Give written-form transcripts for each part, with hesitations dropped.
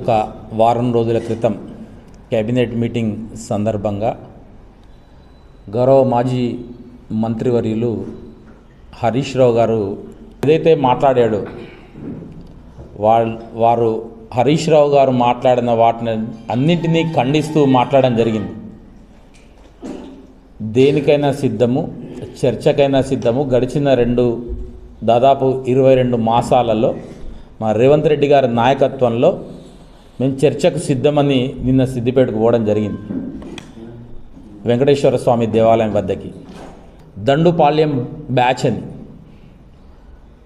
ఒక వారం రోజుల క్రితం కేబినెట్ మీటింగ్ సందర్భంగా గౌరవ మాజీ మంత్రివర్యులు హరీష్ రావు గారు ఏదైతే మాట్లాడాడో వారు హరీష్ రావు గారు మాట్లాడిన వాటిని అన్నింటినీ ఖండిస్తూ మాట్లాడడం జరిగింది. దేనికైనా సిద్ధము, చర్చకైనా సిద్ధము. గడిచిన దాదాపు 22 మాసాలలో మా రేవంత్ రెడ్డి గారి నాయకత్వంలో మేము చర్చకు సిద్ధమని నిన్న సిద్దిపేటకు పోవడం జరిగింది. వెంకటేశ్వర స్వామి దేవాలయం వద్దకి దండుపాళ్యం బ్యాచ్ అని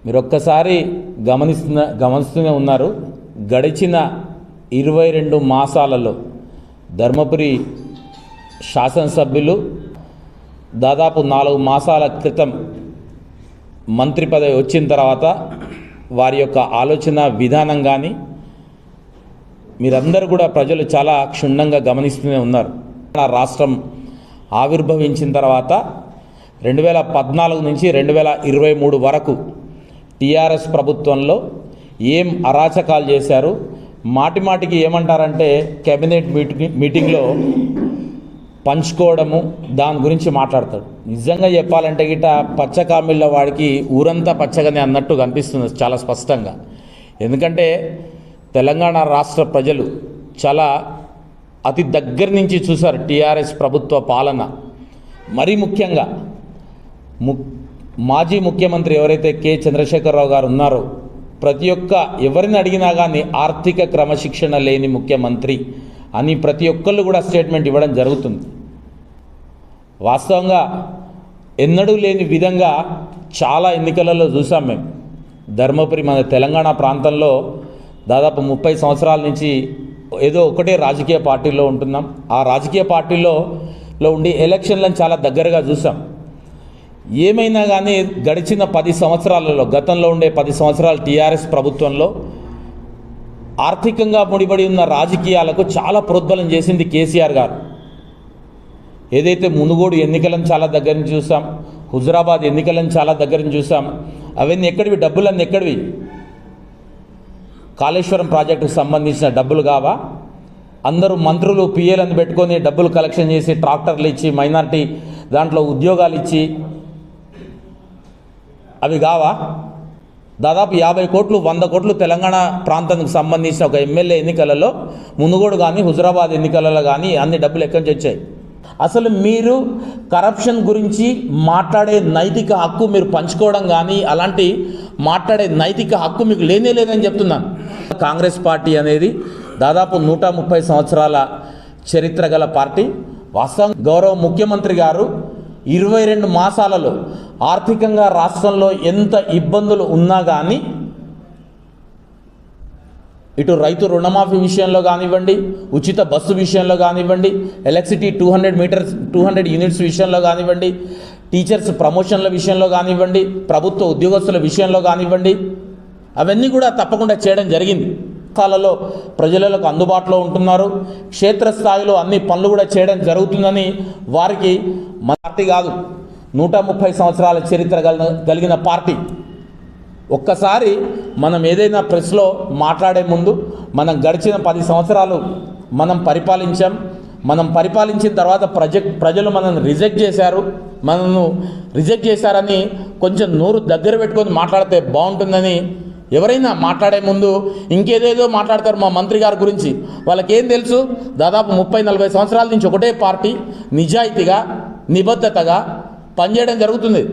మీరు ఒక్కసారి గమనిస్తూనే ఉన్నారు. గడిచిన 22 మాసాలలో ధర్మపురి శాసనసభ్యులు దాదాపు 4 మాసాల క్రితం మంత్రి పదవి వచ్చిన తర్వాత వారి యొక్క ఆలోచన విధానం కానీ మీరందరూ కూడా ప్రజలు చాలా క్షుణ్ణంగా గమనిస్తూనే ఉన్నారు. రాష్ట్రం ఆవిర్భవించిన తర్వాత 2014 నుంచి 2023 వరకు టీఆర్ఎస్ ప్రభుత్వంలో ఏం అరాచకాలు చేశారు, మాటిమాటికి ఏమంటారంటే కేబినెట్ మీటింగ్లో పంచుకోవడము దాని గురించి మాట్లాడతాడు. నిజంగా చెప్పాలంటే గిట పచ్చకామిళ్ళ వాడికి ఊరంతా పచ్చగానే అన్నట్టు కనిపిస్తుంది చాలా స్పష్టంగా. ఎందుకంటే తెలంగాణ రాష్ట్ర ప్రజలు చాలా అతి దగ్గర నుంచి చూశారు టీఆర్ఎస్ ప్రభుత్వ పాలన. మరీ ముఖ్యంగా మాజీ ముఖ్యమంత్రి ఎవరైతే కె చంద్రశేఖరరావు గారు ఉన్నారో ప్రతి ఒక్క ఎవరిని అడిగినా కానీ ఆర్థిక క్రమశిక్షణ లేని ముఖ్యమంత్రి అని ప్రతి ఒక్కళ్ళు కూడా స్టేట్మెంట్ ఇవ్వడం జరుగుతుంది. వాస్తవంగా ఎన్నడూ లేని విధంగా చాలా ఎన్నికలలో చూసాం మేము. ధర్మపురి మన తెలంగాణ ప్రాంతంలో దాదాపు 30 సంవత్సరాల నుంచి ఏదో ఒకటే రాజకీయ పార్టీలో ఉంటున్నాం. ఆ రాజకీయ పార్టీలో ఉండి ఎలక్షన్లను చాలా దగ్గరగా చూసాం. ఏమైనా కానీ గడిచిన 10 సంవత్సరాలలో గతంలో ఉండే 10 సంవత్సరాల టీఆర్ఎస్ ప్రభుత్వంలో ఆర్థికంగా ముడిపడి ఉన్న రాజకీయాలకు చాలా ప్రోద్బలం చేసింది కేసీఆర్ గారు. ఏదైతే మునుగోడు ఎన్నికలను చాలా దగ్గర నుంచి చూసాం, హుజురాబాద్ ఎన్నికలను చాలా దగ్గర నుంచి చూసాం. అవన్నీ ఎక్కడివి? డబ్బులన్నీ ఎక్కడివి? కాళేశ్వరం ప్రాజెక్టుకు సంబంధించిన డబ్బులు కావా? అందరూ మంత్రులు పిఏలను పెట్టుకొని డబ్బులు కలెక్షన్ చేసి ట్రాక్టర్లు ఇచ్చి మైనారిటీ దాంట్లో ఉద్యోగాలు ఇచ్చి అవి కావా? దాదాపు 50 కోట్లు 100 కోట్లు తెలంగాణ ప్రాంతానికి సంబంధించిన ఒక ఎమ్మెల్యే ఎన్నికలలో మునుగోడు కానీ హుజురాబాద్ ఎన్నికలలో కానీ అన్ని డబ్బులు ఎక్కడి నుంచి వచ్చాయి? అసలు మీరు కరప్షన్ గురించి మాట్లాడే నైతిక హక్కు మీరు పంచుకోవడం కానీ అలాంటి మాట్లాడే నైతిక హక్కు మీకు లేనే లేదని చెప్తున్నాను. కాంగ్రెస్ పార్టీ అనేది దాదాపు 130 సంవత్సరాల చరిత్ర గల పార్టీ. వాస్తవం గౌరవ ముఖ్యమంత్రి గారు 22 మాసాలలో ఆర్థికంగా రాష్ట్రంలో ఎంత ఇబ్బందులు ఉన్నా కానీ ఇటు రైతు రుణమాఫీ విషయంలో కానివ్వండి, ఉచిత బస్సు విషయంలో కానివ్వండి, ఎలక్ట్రిసిటీ 200 యూనిట్స్ విషయంలో కానివ్వండి, టీచర్స్ ప్రమోషన్ల విషయంలో కానివ్వండి, ప్రభుత్వ ఉద్యోగస్తుల విషయంలో కానివ్వండి, అవన్నీ కూడా తప్పకుండా చేయడం జరిగింది. స్థాయిలలో ప్రజలకు అందుబాటులో ఉంటున్నారు. క్షేత్రస్థాయిలో అన్ని పనులు కూడా చేయడం జరుగుతుందని వారికి మన పార్టీ కాదు 130 సంవత్సరాల చరిత్ర కలిగిన పార్టీ. ఒక్కసారి మనం ఏదైనా ప్రెస్లో మాట్లాడే ముందు మనం గడిచిన 10 సంవత్సరాలు మనం పరిపాలించాం. మనం పరిపాలించిన తర్వాత ప్రజలు మనల్ని రిజెక్ట్ చేశారని కొంచెం నోరు దగ్గర పెట్టుకొని మాట్లాడితే బాగుంటుందని ఎవరైనా మాట్లాడే ముందు ఇంకేదేదో మాట్లాడతారు మా మంత్రి గారి గురించి. వాళ్ళకేం తెలుసు? దాదాపు 30-40 సంవత్సరాల నుంచి ఒకటే పార్టీ నిజాయితీగా నిబద్ధతగా పనిచేయడం జరుగుతుంది.